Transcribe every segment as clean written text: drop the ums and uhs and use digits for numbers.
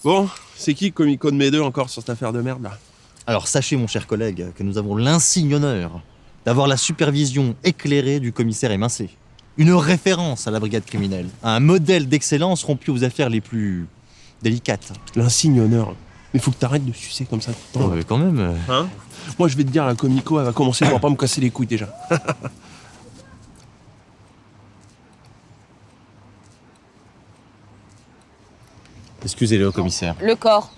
Bon, c'est qui le comico de mes deux encore sur cette affaire de merde, là? Alors sachez, mon cher collègue, que nous avons l'insigne honneur d'avoir la supervision éclairée du commissaire Émincé. Une référence à la brigade criminelle, un modèle d'excellence rompu aux affaires les plus délicates. L'insigne honneur. Mais faut que t'arrêtes de sucer comme ça tout le temps. Oh, mais quand même. Hein? Moi, je vais te dire, la comico, elle va commencer par pas me casser les couilles, déjà. Excusez-le, commissaire. Le corps.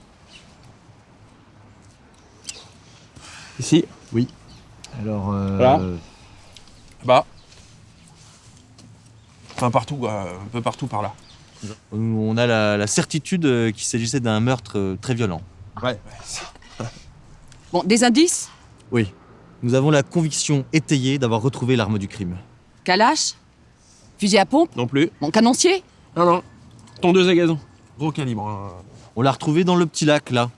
Ici. Oui. Alors, Voilà. Bah. Enfin, partout, quoi. Un peu partout par là. On a la certitude qu'il s'agissait d'un meurtre très violent. Ouais. Bon, des indices? Oui. Nous avons la conviction étayée d'avoir retrouvé l'arme du crime. Kalash? Fusil à pompe? Non plus. Bon, canoncier? Non, non. Tondeuse à gazon. Gros calibre. Hein. On l'a retrouvé dans le petit lac, là,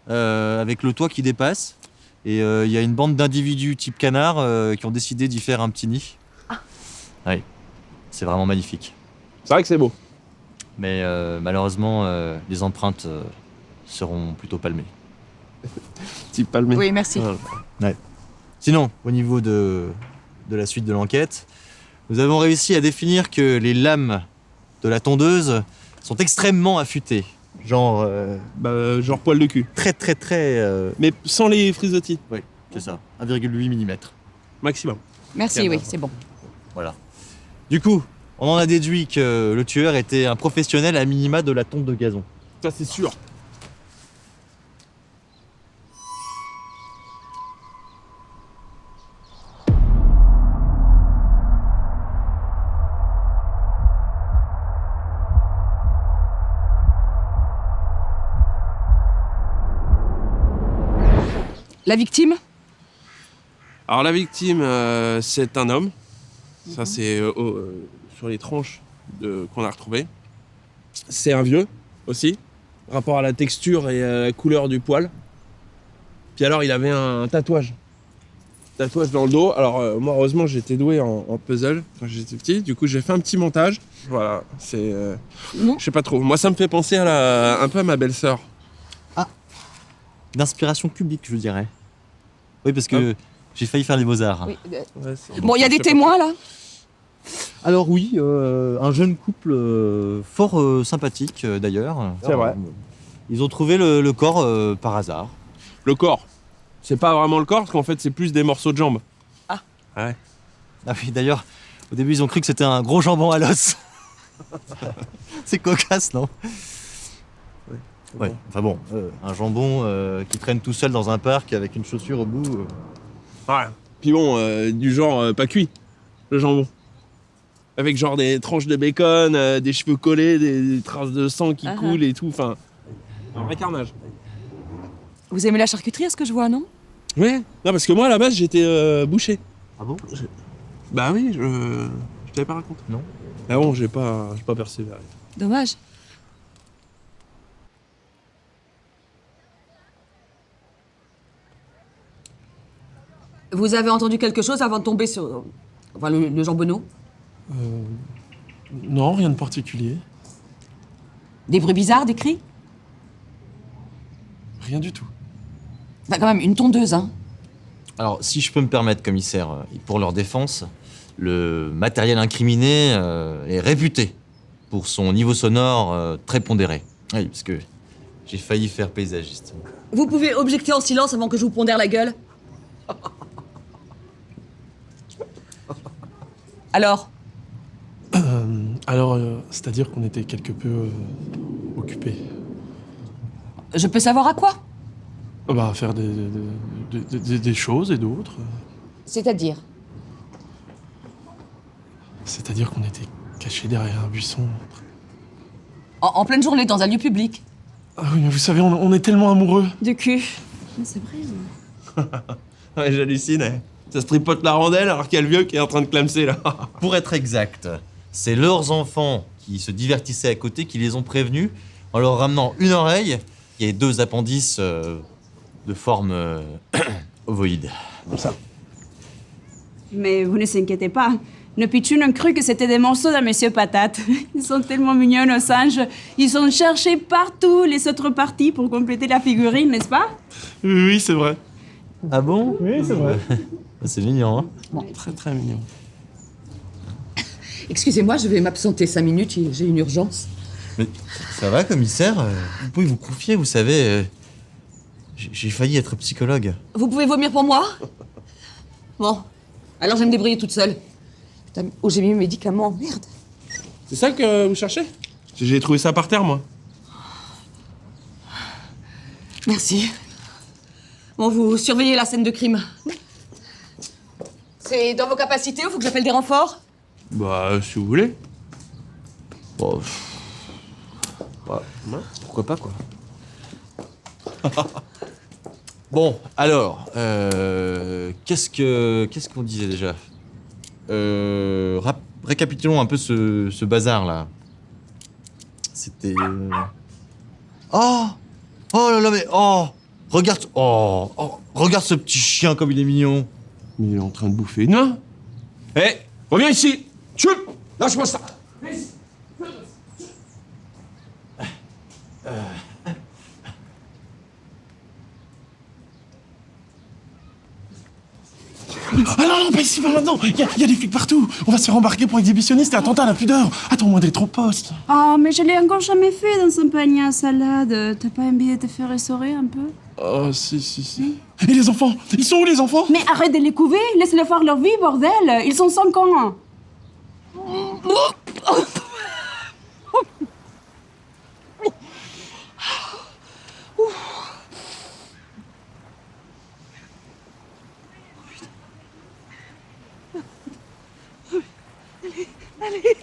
avec le toit qui dépasse. Et il y a une bande d'individus type canard qui ont décidé d'y faire un petit nid. Ah. Oui, c'est vraiment magnifique. C'est vrai que c'est beau. Mais malheureusement, les empreintes seront plutôt palmées. Type palmé. Oui, merci. Ouais. Sinon, au niveau de la suite de l'enquête, nous avons réussi à définir que les lames de la tondeuse sont extrêmement affûtées. Genre Genre poil de cul. très... Mais sans les frisottis. Oui, c'est ça, 1,8 mm. Maximum. Merci, oui, c'est bon. Voilà. Du coup, on en a déduit que le tueur était un professionnel à minima de la tonte de gazon. Ça, c'est sûr. La victime? Alors, la victime, c'est un homme. Ça, c'est sur les tranches qu'on a retrouvées. C'est un vieux aussi, rapport à la texture et à la couleur du poil. Puis alors, il avait un tatouage. Tatouage dans le dos. Alors, moi, heureusement, j'étais doué en puzzle quand j'étais petit. Du coup, j'ai fait un petit montage. Voilà, c'est... Non. Je sais pas trop. Moi, ça me fait penser un peu à ma belle-sœur. D'inspiration publique, je dirais. Oui, parce que j'ai failli faire les Beaux-Arts. Oui, Ouais, c'est- Bon, il y a je des sais pas. témoins, là? Alors oui, un jeune couple fort sympathique, d'ailleurs. C'est vrai. Ils ont trouvé le corps par hasard. Le corps. C'est pas vraiment le corps, parce qu'en fait, c'est plus des morceaux de jambes. Ah. Ouais. Ah oui, d'ailleurs, au début, ils ont cru que c'était un gros jambon à l'os. C'est cocasse, non? Ouais, enfin bon, un jambon qui traîne tout seul dans un parc avec une chaussure au bout. Ouais. Puis bon, du genre pas cuit, le jambon. Avec genre des tranches de bacon, des cheveux collés, des traces de sang qui coulent et tout. Enfin, un vrai carnage. Vous aimez la charcuterie, à ce que je vois, non? Ouais. Non, parce que moi, à la base, j'étais boucher. Ah bon? Bah oui, je t'avais pas raconté. Non. Ah bon, j'ai pas persévéré. Dommage. Vous avez entendu quelque chose avant de tomber sur... Enfin, le jambonneau? Non, rien de particulier. Des bruits bizarres, des cris? Rien du tout. Enfin, quand même, une tondeuse, hein. Alors, si je peux me permettre, commissaire, pour leur défense, le matériel incriminé est réputé pour son niveau sonore très pondéré. Oui, parce que j'ai failli faire paysagiste. Vous pouvez objecter en silence avant que je vous pondère la gueule? Alors? C'est-à-dire qu'on était quelque peu occupés. Je peux savoir à quoi? Bah, à faire des choses et d'autres. C'est-à-dire? C'est-à-dire qu'on était cachés derrière un buisson. En pleine journée, dans un lieu public. Ah oui, mais vous savez, on est tellement amoureux. Du cul. C'est vrai. Ouais, j'hallucine. Hein. Ça se tripote la rondelle alors qu'il y a le vieux qui est en train de clamser là. Pour être exact, c'est leurs enfants qui se divertissaient à côté qui les ont prévenus en leur ramenant une oreille et 2 appendices de forme ovoïde. Comme ça. Mais vous ne vous inquiétez pas. Nos pitchouns ont cru que c'était des morceaux de Monsieur Patate. Ils sont tellement mignons, nos singes. Ils ont cherché partout les autres parties pour compléter la figurine, n'est-ce pas? Oui, c'est vrai. Ah bon? Oui, c'est vrai. C'est mignon, hein? Très très mignon. Excusez-moi, je vais m'absenter 5 minutes, j'ai une urgence. Mais ça va, commissaire? Vous pouvez vous confier, vous savez. J'ai failli être psychologue. Vous pouvez vomir pour moi? Bon, alors je vais me débrouiller toute seule. Putain, où j'ai mis mes médicaments, merde. C'est ça que vous cherchez? J'ai trouvé ça par terre, moi. Merci. Bon, vous surveillez la scène de crime. C'est dans vos capacités ou faut que j'appelle des renforts? Bah, si vous voulez. Bon, pourquoi pas, quoi. Bon, alors, qu'est-ce qu'on disait déjà? Récapitulons un peu ce bazar-là. C'était... Oh! Oh là là, mais... Oh! Regarde... Oh! Regarde ce petit chien comme il est mignon. Mais il est en train de bouffer une main. Hé, reviens ici. Chut, lâche-moi ça. Ah non, pas ici, pas maintenant. Il y a des flics partout. On va se faire embarquer pour exhibitionniste et attentat à la pudeur. Attends-moi des troupes-postes. Oh, mais je l'ai encore jamais fait dans un panier à salade. T'as pas envie de te faire essorer un peu? Oh, si. Et les enfants? Ils sont où, les enfants? Mais arrête de les couver, laisse-les faire leur vie, bordel. Ils sont 5 ans. Allez.